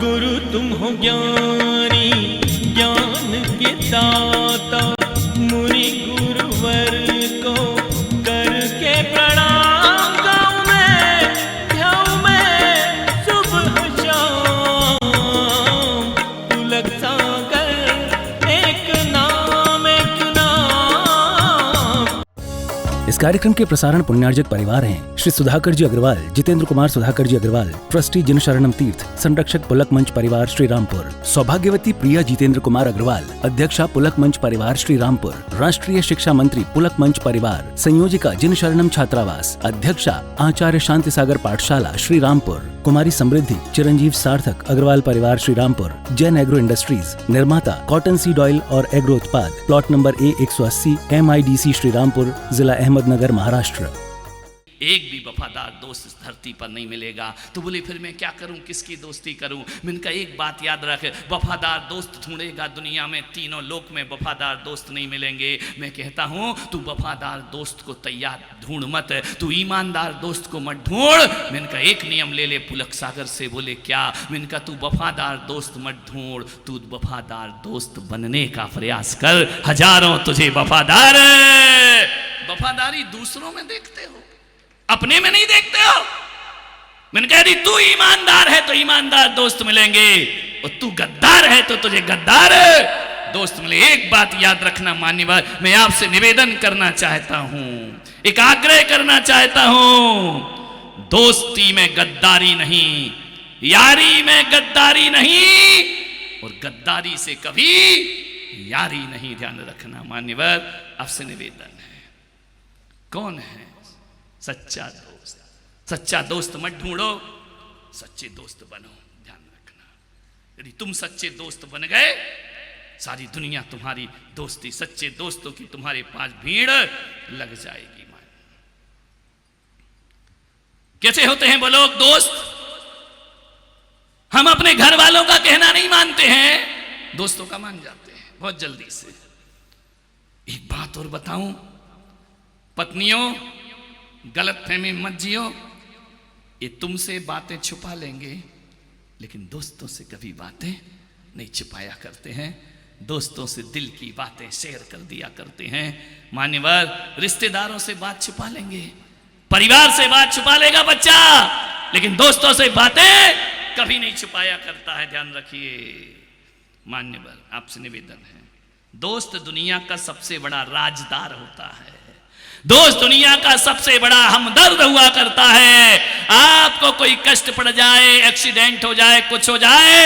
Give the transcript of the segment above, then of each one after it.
गुरु तुम हो ज्ञानी ज्ञान के दाता, मुनि गुरुवर को करके प्रणाम गाऊं मैं, ध्याऊं मैं सुबह शाम। पुलक सागर एक नाम एक नाम। इस कार्यक्रम के प्रसारण पुण्यार्जक परिवार हैं श्री सुधाकर जी अग्रवाल, जितेंद्र कुमार सुधाकर जी अग्रवाल, ट्रस्टी जिन शरणम तीर्थ, संरक्षक पुलक मंच परिवार श्री रामपुर, सौभाग्यवती प्रिया जितेंद्र कुमार अग्रवाल, अध्यक्षा पुलक मंच परिवार श्री रामपुर, राष्ट्रीय शिक्षा मंत्री पुलक मंच परिवार, संयोजिका जिन शरणम छात्रावास, अध्यक्षा आचार्य शांति सागर पाठशाला श्री रामपुर, कुमारी समृद्धि चिरंजीव सार्थक अग्रवाल परिवार श्री रामपुर, जैन एग्रो इंडस्ट्रीज, निर्माता कॉटन सीड ऑयल और एग्रो उत्पाद, plot number A180 MIDC Shri Rampur, जिला अहमदनगर, महाराष्ट्र। एक भी वफादार दोस्त इस धरती पर नहीं मिलेगा। तो बोले फिर मैं क्या करूं, किसकी दोस्ती करूं? मैंने कहा एक बात याद रख, वफादार दोस्त ढूंढेगा दुनिया में, तीनों लोक में वफादार दोस्त नहीं मिलेंगे। मैं कहता हूं तू वफादार दोस्त को तैयार ढूंढ मत, तू ईमानदार दोस्त को मत ढूंढ। मैंने कहा एक नियम ले ले पुलक सागर से। बोले क्या? मैंने कहा तू वफादार दोस्त मत ढूंढ, तू वफादार दोस्त बनने का प्रयास कर। हजारों तुझे वफादार, वफादारी दूसरों में देखते हो, अपने में नहीं देखते हो। मैंने कह दी तू ईमानदार है तो ईमानदार दोस्त मिलेंगे, और तू गद्दार है तो तुझे गद्दार दोस्त मिले। एक बात याद रखना मान्यवर, मैं आपसे निवेदन करना चाहता हूं, एक आग्रह करना चाहता हूं, दोस्ती में गद्दारी नहीं, यारी में गद्दारी नहीं, और गद्दारी से कभी यारी नहीं। ध्यान रखना मान्यवर, आपसे निवेदन है। कौन है सच्चा दोस्त? सच्चा दोस्त मत ढूंढो, सच्चे दोस्त बनो। ध्यान रखना, यदि तुम सच्चे दोस्त बन गए, सारी दुनिया तुम्हारी दोस्ती, सच्चे दोस्तों की तुम्हारे पास भीड़ लग जाएगी। मान कैसे होते हैं वो लोग दोस्त? हम अपने घर वालों का कहना नहीं मानते हैं, दोस्तों का मान जाते हैं बहुत जल्दी से। एक बात और बताऊं, पत्नियों गलतफहमी मत जियो। ये तुमसे बातें छुपा लेंगे, लेकिन दोस्तों से कभी बातें नहीं छुपाया करते हैं। दोस्तों से दिल की बातें शेयर कर दिया करते हैं। मान्यवर, रिश्तेदारों से बात छुपा लेंगे, परिवार से बात छुपा लेगा बच्चा, लेकिन दोस्तों से बातें कभी नहीं छुपाया करता है। ध्यान रखिए मान्यवर, आपसे निवेदन है, दोस्त दुनिया का सबसे बड़ा राजदार होता है। दोस्त दुनिया का सबसे बड़ा हमदर्द हुआ करता है। आपको कोई कष्ट पड़ जाए, एक्सीडेंट हो जाए, कुछ हो जाए,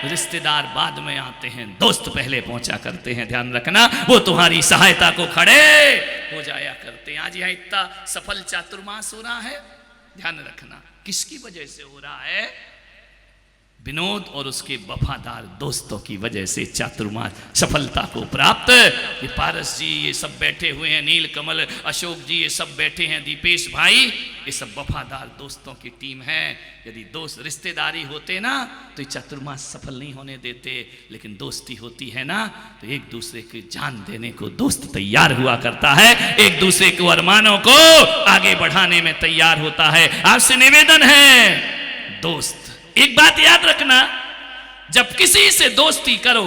रिश्तेदार बाद में आते हैं, दोस्त पहले पहुंचा करते हैं। ध्यान रखना, वो तुम्हारी सहायता को खड़े हो जाया करते हैं। आज यहाँ इतना सफल चातुर्मास हो रहा है, ध्यान रखना किसकी वजह से हो रहा है? विनोद और उसके वफादार दोस्तों की वजह से चातुर्मास सफलता को प्राप्त। ये पारस जी ये सब बैठे हुए हैं, नील कमल, अशोक जी ये सब बैठे हैं, दीपेश भाई, ये सब वफादार दोस्तों की टीम है। यदि दोस्त रिश्तेदारी होते ना तो ये चातुर्मास सफल नहीं होने देते, लेकिन दोस्ती होती है ना तो एक दूसरे की जान देने को दोस्त तैयार हुआ करता है, एक दूसरे को अरमानों को आगे बढ़ाने में तैयार होता है। आपसे निवेदन है दोस्त, एक बात याद रखना, जब किसी से दोस्ती करो,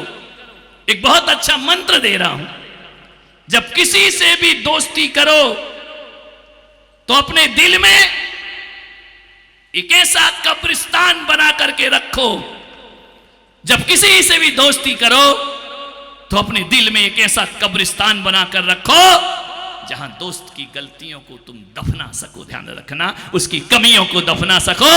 एक बहुत अच्छा मंत्र दे रहा हूं, जब किसी से भी दोस्ती करो तो अपने दिल में एक ऐसा कब्रिस्तान बना करके रखो। जब किसी से भी दोस्ती करो तो अपने दिल में एक ऐसा कब्रिस्तान बनाकर रखो जहां दोस्त की गलतियों को तुम दफना सको। ध्यान रखना, उसकी कमियों को दफना सको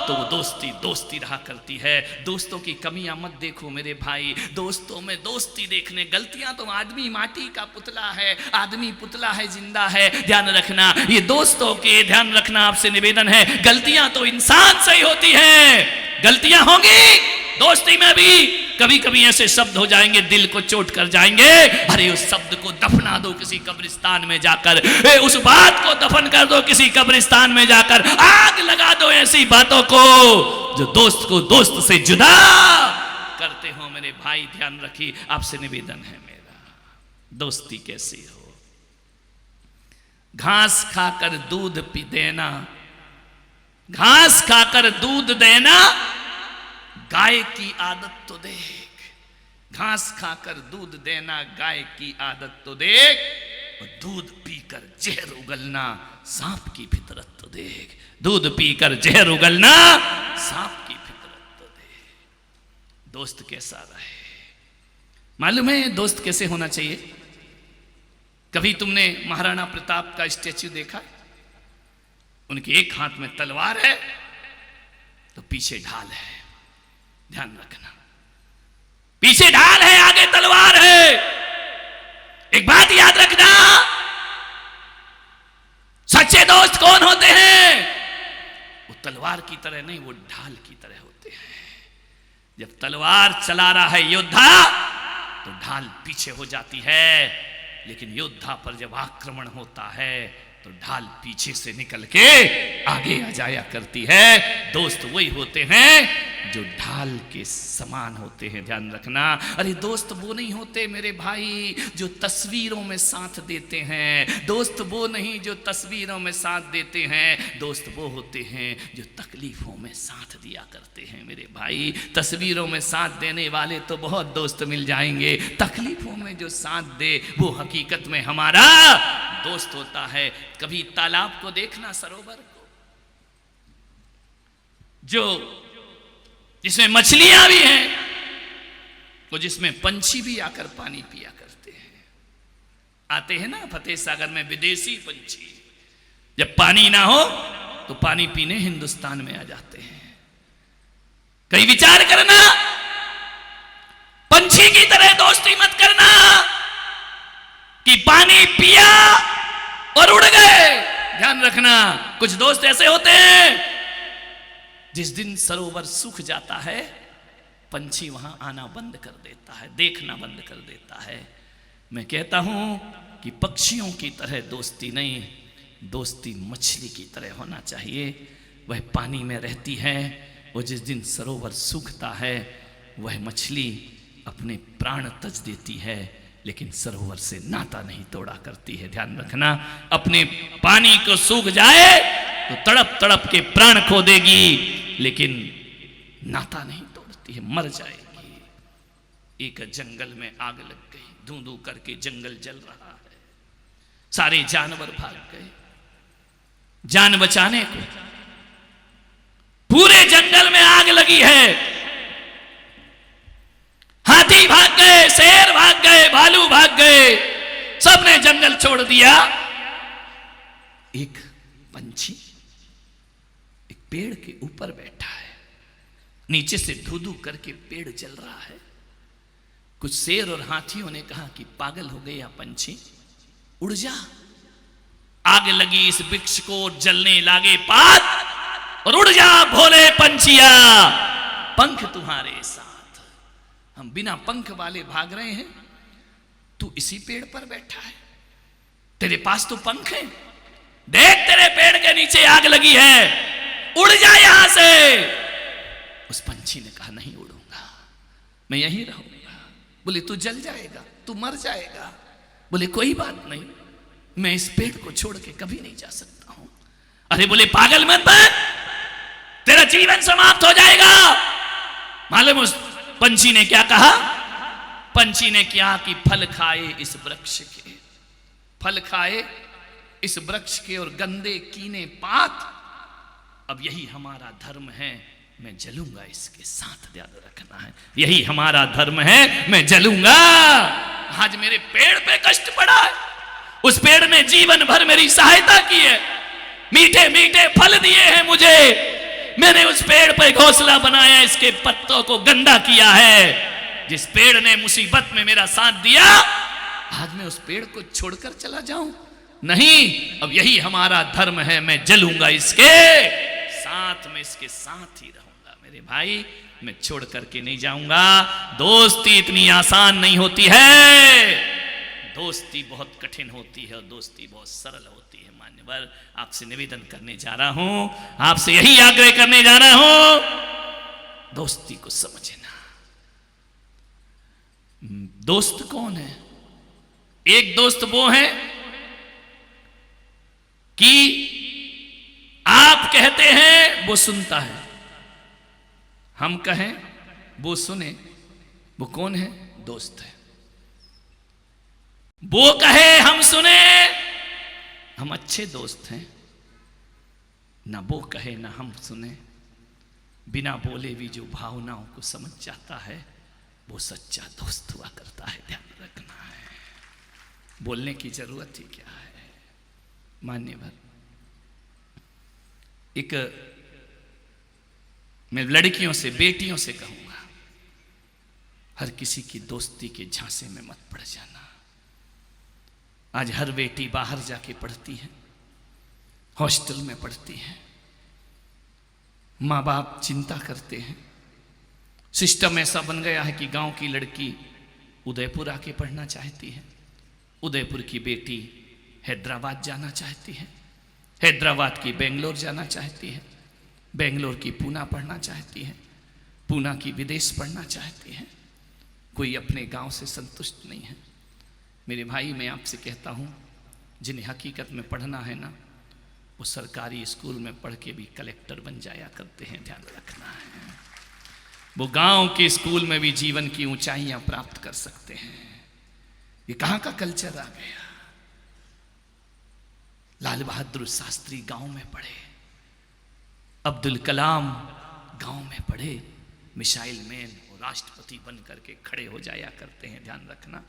तो वो दोस्ती दोस्ती रहा करती है। दोस्तों की कमियां मत देखो मेरे भाई, दोस्तों में दोस्ती देखने, गलतियां तो आदमी माटी का पुतला है, आदमी पुतला है, जिंदा है। ध्यान रखना, ये दोस्तों के ध्यान रखना, आपसे निवेदन है, गलतियां तो इंसान से ही होती हैं, गलतियां होंगी दोस्ती में भी, कभी कभी ऐसे शब्द हो जाएंगे दिल को चोट कर जाएंगे। अरे उस शब्द को दफना दो किसी कब्रिस्तान में जाकर, उस बात को दफन कर दो किसी कब्रिस्तान में जाकर, आग लगा दो ऐसी बातों को जो दोस्त को दोस्त से जुदा करते हो। मेरे भाई ध्यान रखिए, आपसे निवेदन है मेरा, दोस्ती कैसी हो? घास खाकर दूध पी देना, घास खाकर दूध देना, गाय गाय की आदत तो देख, घास खाकर दूध देना गाय की आदत तो देख, और दूध पीकर जहर उगलना सांप की फितरत तो देख। दूध पीकर जहर उगलना सांप की फितरत तो देख। दोस्त कैसा रहे? मालूम है दोस्त कैसे होना चाहिए? कभी तुमने महाराणा प्रताप का स्टैच्यू देखा? उनके एक हाथ में तलवार है तो पीछे ढाल है, ध्यान रखना। पीछे ढाल है, आगे तलवार है। एक बात याद रखना, सच्चे दोस्त कौन होते हैं? वो तलवार की तरह नहीं, वो ढाल की तरह होते हैं। जब तलवार चला रहा है योद्धा तो ढाल पीछे हो जाती है, लेकिन योद्धा पर जब आक्रमण होता है तो ढाल पीछे से निकल के आगे आ जाया करती है। दोस्त वही होते हैं जो ढाल के समान होते हैं, ध्यान रखना। अरे दोस्त वो नहीं होते मेरे भाई जो तस्वीरों में साथ देते हैं। दोस्त वो नहीं जो तस्वीरों में साथ देते हैं। दोस्त वो होते हैं जो तकलीफों में साथ दिया करते हैं मेरे भाई। तस्वीरों में साथ देने वाले तो बहुत दोस्त मिल जाएंगे, तकलीफों में जो साथ दे वो हकीकत में हमारा दोस्त होता है। कभी तालाब को देखना, सरोवर को, जो जिसमें मछलियां भी हैं, वो जिसमें पंछी भी आकर पानी पिया करते हैं। आते हैं ना फतेह सागर में विदेशी पंछी, जब पानी ना हो तो पानी पीने हिंदुस्तान में आ जाते हैं। कहीं विचार करना, पंछी की तरह दोस्ती मत करना कि पानी पिया और उड़ गए। ध्यान रखना, कुछ दोस्त ऐसे होते हैं जिस दिन सरोवर सूख जाता है पंछी वहां आना बंद कर देता है, देखना बंद कर देता है। मैं कहता हूं कि पक्षियों की तरह दोस्ती नहीं, दोस्ती मछली की तरह होना चाहिए। वह पानी में रहती है, और जिस दिन सरोवर सूखता है वह मछली अपने प्राण तज देती है, लेकिन सरोवर से नाता नहीं तोड़ा करती है। ध्यान रखना, अपने पानी को सूख जाए तो तड़प तड़प के प्राण खो देगी, लेकिन नाता नहीं तोड़ती है, मर जाएगी। एक जंगल में आग लग गई, धू धू करके जंगल जल रहा है, सारे जानवर भाग गए। जान बचाने को पूरे जंगल में आग लगी है, हाथी भाग गए, शेर भाग गए, भालू भाग गए, सबने जंगल छोड़ दिया। एक पंछी एक पेड़ के ऊपर बैठा है, नीचे से धू धू करके पेड़ जल रहा है। कुछ शेर और हाथियों ने कहा कि पागल हो गया पंछी, उड़ जा। आग लगी इस वृक्ष को, जलने लागे पात, और उड़ जा भोले पंछिया, पंख तुम्हारे साथ। हम बिना पंख वाले भाग रहे हैं, तू इसी पेड़ पर बैठा है, तेरे पास तो पंख है। देख तेरे पेड़ के नीचे आग लगी है, उड़ जा यहां से। उस पंछी ने कहा नहीं उड़ूंगा, मैं यहीं रहूंगा। बोले तू जल जाएगा, तू मर जाएगा। बोले कोई बात नहीं, मैं इस पेड़ को छोड़ के कभी नहीं जा सकता हूं। अरे बोले पागल मत बन, तेरा जीवन समाप्त हो जाएगा। मालूम उस पंछी ने क्या कहा? पंछी ने क्या कि फल खाए इस वृक्ष के, फल खाए इस वृक्ष के और गंदे कीने पात, अब यही हमारा धर्म है, मैं जलूंगा इसके साथ। ध्यान रखना है, यही हमारा धर्म है, मैं जलूंगा। आज मेरे पेड़ पे कष्ट पड़ा है, उस पेड़ ने जीवन भर मेरी सहायता की है, मीठे मीठे फल दिए हैं मुझे। मैंने उस पेड़ पे घोंसला बनाया, इसके पत्तों को गंदा किया है। जिस पेड़ ने मुसीबत में मेरा साथ दिया, आज मैं उस पेड़ को छोड़कर चला जाऊं? नहीं, अब यही हमारा धर्म है, मैं जलूंगा इसके साथ, मैं इसके साथ ही रहूंगा। मेरे भाई, मैं छोड़ करके नहीं जाऊंगा। दोस्ती इतनी आसान नहीं होती है, दोस्ती बहुत कठिन होती है और दोस्ती बहुत सरल होती है। मान्यवर, आपसे निवेदन करने जा रहा हूं, आपसे यही आग्रह करने जा रहा हूं, दोस्ती को समझना। दोस्त कौन है? एक दोस्त वो है कि आप कहते हैं वो सुनता है, हम कहें वो सुने, वो कौन है? दोस्त है। वो कहे हम सुने, हम अच्छे दोस्त हैं। ना वो कहे ना हम सुने, बिना बोले भी जो भावनाओं को समझ जाता है वो सच्चा दोस्त हुआ करता है। ध्यान रखना है, बोलने की जरूरत ही क्या है। मान्यवर, एक मैं लड़कियों से, बेटियों से कहूंगा, हर किसी की दोस्ती के झांसे में मत पड़ जाना। आज हर बेटी बाहर जाके पढ़ती है, हॉस्टल में पढ़ती है, माँ बाप चिंता करते हैं। सिस्टम ऐसा बन गया है कि गांव की लड़की उदयपुर आके पढ़ना चाहती है, उदयपुर की बेटी हैदराबाद जाना चाहती है, हैदराबाद की बेंगलोर जाना चाहती है, बेंगलोर की पूना पढ़ना चाहती है, पूना की विदेश पढ़ना चाहती है। कोई अपने गांव से संतुष्ट नहीं है। मेरे भाई, मैं आपसे कहता हूं, जिन्हें हकीकत में पढ़ना है ना, वो सरकारी स्कूल में पढ़ के भी कलेक्टर बन जाया करते हैं। ध्यान रखना है, वो गांव के स्कूल में भी जीवन की ऊंचाइयां प्राप्त कर सकते हैं। ये कहां का कल्चर आ गया? लाल बहादुर शास्त्री गांव में पढ़े, अब्दुल कलाम गांव में पढ़े, मिसाइल मैन और राष्ट्रपति बन करके खड़े हो जाया करते हैं। ध्यान रखना,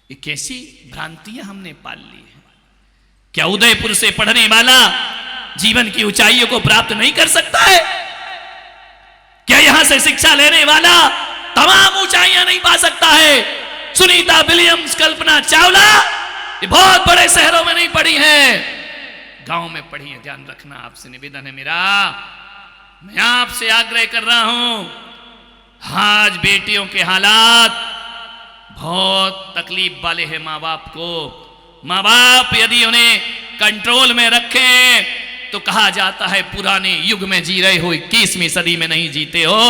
ये कैसी भ्रांतियां हमने पाल ली है। क्या उदयपुर से पढ़ने वाला जीवन की ऊंचाइयों को प्राप्त नहीं कर सकता है? क्या यहां से शिक्षा लेने वाला तमाम ऊंचाइयां नहीं पा सकता है? सुनीता विलियम्स, कल्पना चावला, ये बहुत बड़े शहरों में नहीं पढ़ी है, गांव में पढ़ी है। ध्यान रखना, आपसे निवेदन है मेरा, मैं आपसे आग्रह कर रहा हूं, आज बेटियों के हालात बहुत तकलीफ वाले हैं। माँ बाप को, माँ बाप यदि उन्हें कंट्रोल में रखें तो कहा जाता है पुराने युग में जी रहे हो, 21वीं सदी में नहीं जीते हो।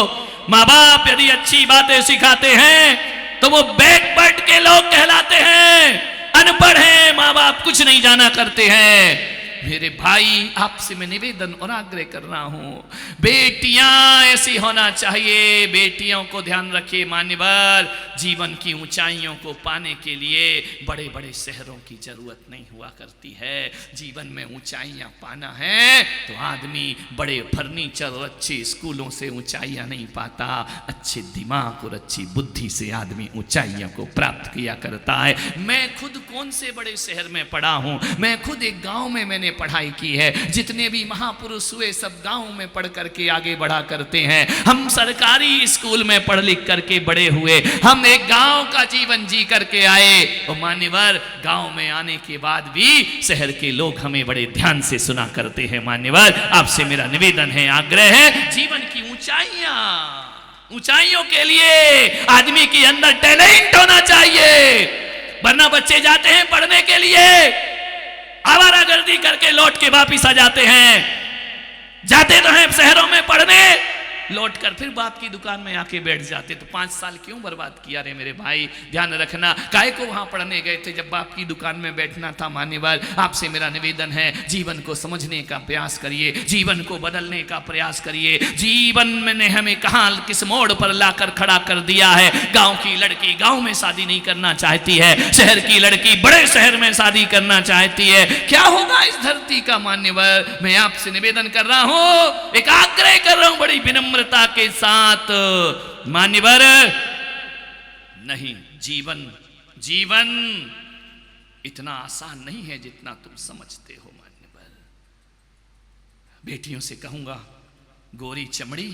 माँ बाप यदि अच्छी बातें सिखाते हैं तो वो बैकवर्ड के लोग कहलाते हैं, अनपढ़ हैं, माँ बाप कुछ नहीं जाना करते हैं। मेरे भाई, आपसे मैं निवेदन और आग्रह कर रहा हूं, बेटियां ऐसी होना चाहिए। बेटियों को ध्यान रखिए मान्यवर, जीवन की ऊंचाइयों को पाने के लिए बड़े बड़े शहरों की जरूरत नहीं हुआ करती है। जीवन में ऊंचाइयां पाना है तो आदमी बड़े फर्नीचर और अच्छे स्कूलों से ऊंचाइयां नहीं पाता, अच्छे दिमाग और अच्छी बुद्धि से आदमी ऊंचाइयों को प्राप्त किया करता है। मैं खुद कौन से बड़े शहर में पढ़ा हूं, मैं खुद एक गांव में मैंने पढ़ाई की है। जितने भी महापुरुष हुए सब गांव में पढ़ करके आगे बढ़ा करते हैं। हम सरकारी स्कूल में पढ़ लिख करके बड़े हुए, हम एक गांव का जीवन जी करके आए। और मान्यवर, गांव में आने के बाद भी शहर के लोग हमें बड़े ध्यान से सुना करते हैं। मान्यवर, आपसे मेरा निवेदन है, आग्रह है, जीवन की ऊंचाइयों के लिए आदमी के अंदर टैलेंट होना चाहिए। वरना बच्चे जाते हैं पढ़ने के लिए, आवारागर्दी करके लौट के वापिस आ जाते हैं। जाते तो हैं शहरों में पढ़ने, लौट कर फिर बाप की दुकान में आके बैठ जाते। तो 5 साल क्यों बर्बाद किया रे मेरे भाई? ध्यान रखना, काहे को वहां पढ़ने गए थे जब बाप की दुकान में बैठना था? मान्यवर, आपसे मेरा निवेदन है, जीवन को समझने का प्रयास करिए, जीवन को बदलने का प्रयास करिए। जीवन में हमें कहां किस मोड़ पर लाकर खड़ा कर दिया है। गांव की लड़की गांव में शादी नहीं करना चाहती है, शहर की लड़की बड़े शहर में शादी करना चाहती है। क्या होगा इस धरती का? मान्यवर, मैं आपसे निवेदन कर रहा हूं, एक आग्रह कर रहा हूं बड़ी विनम्रता के साथ। मान्यवर, नहीं, जीवन इतना आसान नहीं है जितना तुम समझते हो। मान्यवर, बेटियों से कहूंगा, गोरी चमड़ी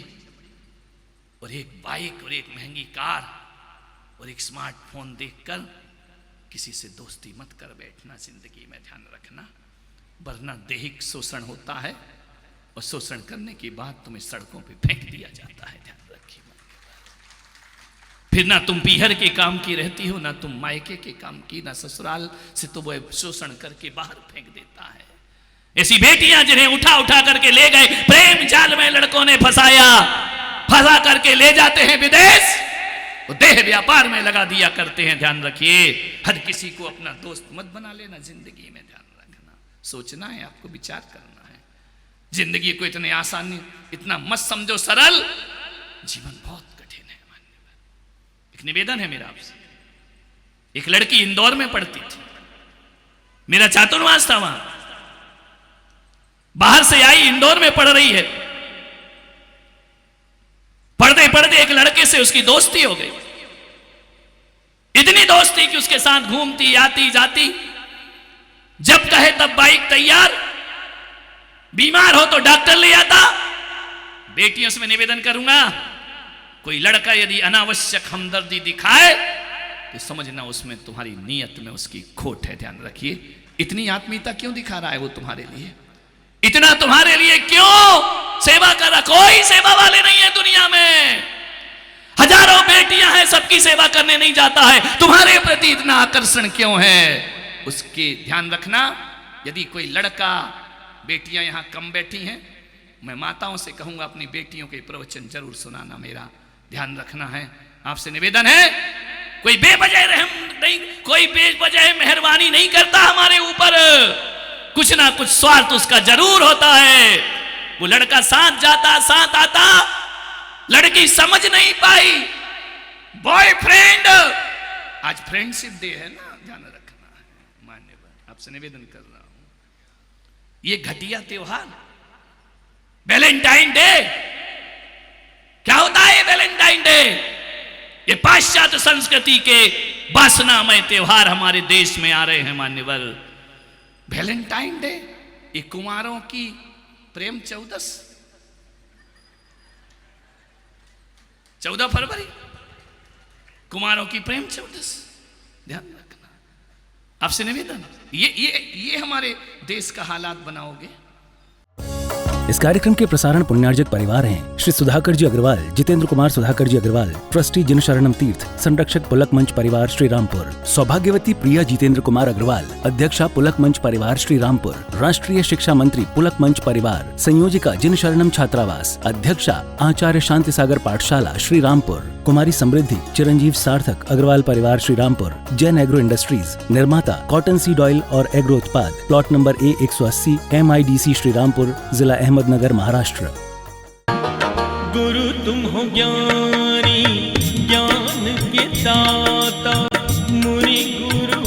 और एक बाइक और एक महंगी कार और एक स्मार्टफोन देखकर किसी से दोस्ती मत कर बैठना जिंदगी में। ध्यान रखना, वरना दैहिक शोषण होता है और शोषण करने के बाद तुम्हें सड़कों पे फेंक दिया जाता है। ध्यान रखिए, फिर ना तुम पीहर के काम की रहती हो, ना तुम मायके के काम की, ना ससुराल से तो वह शोषण करके बाहर फेंक देता है। ऐसी बेटियां जिन्हें उठा करके ले गए, प्रेम जाल में लड़कों ने फंसा करके ले जाते हैं विदेश, वो देह व्यापार में लगा दिया करते हैं। ध्यान रखिए, हर किसी को अपना दोस्त मत बना लेना जिंदगी में। ध्यान रखना, सोचना है आपको, विचार करना है। जिंदगी को इतने आसानी, इतना मत समझो सरल, जीवन बहुत कठिन है। एक निवेदन है मेरा आपसे। एक लड़की इंदौर में पढ़ती थी, मेरा छात्रावास था वहां, बाहर से आई, इंदौर में पढ़ रही है। पढ़ते पढ़ते एक लड़के से उसकी दोस्ती हो गई, इतनी दोस्ती कि उसके साथ घूमती आती जाती, जब कहे तब बाइक तैयार, बीमार हो तो डॉक्टर ले आता। बेटियों से मैं निवेदन करूंगा, कोई लड़का यदि अनावश्यक हमदर्दी दिखाए तो समझना उसमें तुम्हारी नीयत में उसकी खोट है, ध्यान रखिए। इतनी आत्मीयता क्यों दिखा रहा है वो तुम्हारे लिए, इतना तुम्हारे लिए क्यों सेवा कर रहा? कोई सेवा वाले नहीं है दुनिया में, हजारों बेटियां हैं, सबकी सेवा करने नहीं जाता है, तुम्हारे प्रति इतना आकर्षण क्यों है? उसके ध्यान रखना। यदि कोई लड़का, बेटियां यहां कम बैठी हैं, मैं माताओं से कहूंगा अपनी बेटियों के प्रवचन जरूर सुनाना, मेरा ध्यान रखना है, आपसे निवेदन है। कोई बेवजह रहम नहीं, कोई बेवजह मेहरबानी नहीं करता हमारे ऊपर, कुछ ना कुछ स्वार्थ उसका जरूर होता है। वो लड़का साथ जाता साथ आता, लड़की समझ नहीं पाई, बॉयफ्रेंड, आज फ्रेंडशिप डे है ना, ध्यान रखना है, मान्यवर आपसे निवेदन कर रहा हूं। ये घटिया त्योहार वैलेंटाइन डे, क्या होता है वैलेंटाइन डे? ये पाश्चात्य संस्कृति के वासनामय त्योहार हमारे देश में आ रहे हैं मान्यवर। वैलेंटाइन डे, ये कुमारों की प्रेम चौदस, 14 फरवरी कुमारों की प्रेम चौदस, ध्यान रखना। आपसे निवेदन, ये हमारे देश का हालात बनाओगे। इस कार्यक्रम के प्रसारण पुण्यार्जक परिवार हैं श्री सुधाकर जी अग्रवाल, जितेंद्र कुमार सुधाकर जी अग्रवाल, ट्रस्टी जिन शरणम तीर्थ, संरक्षक पुलक मंच परिवार श्री रामपुर, सौभाग्यवती प्रिया जितेंद्र कुमार अग्रवाल, अध्यक्षा पुलक मंच परिवार श्री रामपुर, राष्ट्रीय शिक्षा मंत्री पुलक मंच परिवार, संयोजिका जिन शरणम छात्रावास, अध्यक्षा आचार्य शांति सागर पाठशाला श्री रामपुर, कुमारी समृद्धि चिरंजीव सार्थक अग्रवाल परिवार श्री रामपुर, जैन एग्रो इंडस्ट्रीज, निर्माता कॉटन सीड ऑयल और एग्रो उत्पाद, plot number A180, MIDC Shri Rampur, जिला अहमदनगर, महाराष्ट्र। गुरु तुम हो ज्ञानी, ज्ञान के दाता, मुनि गुरु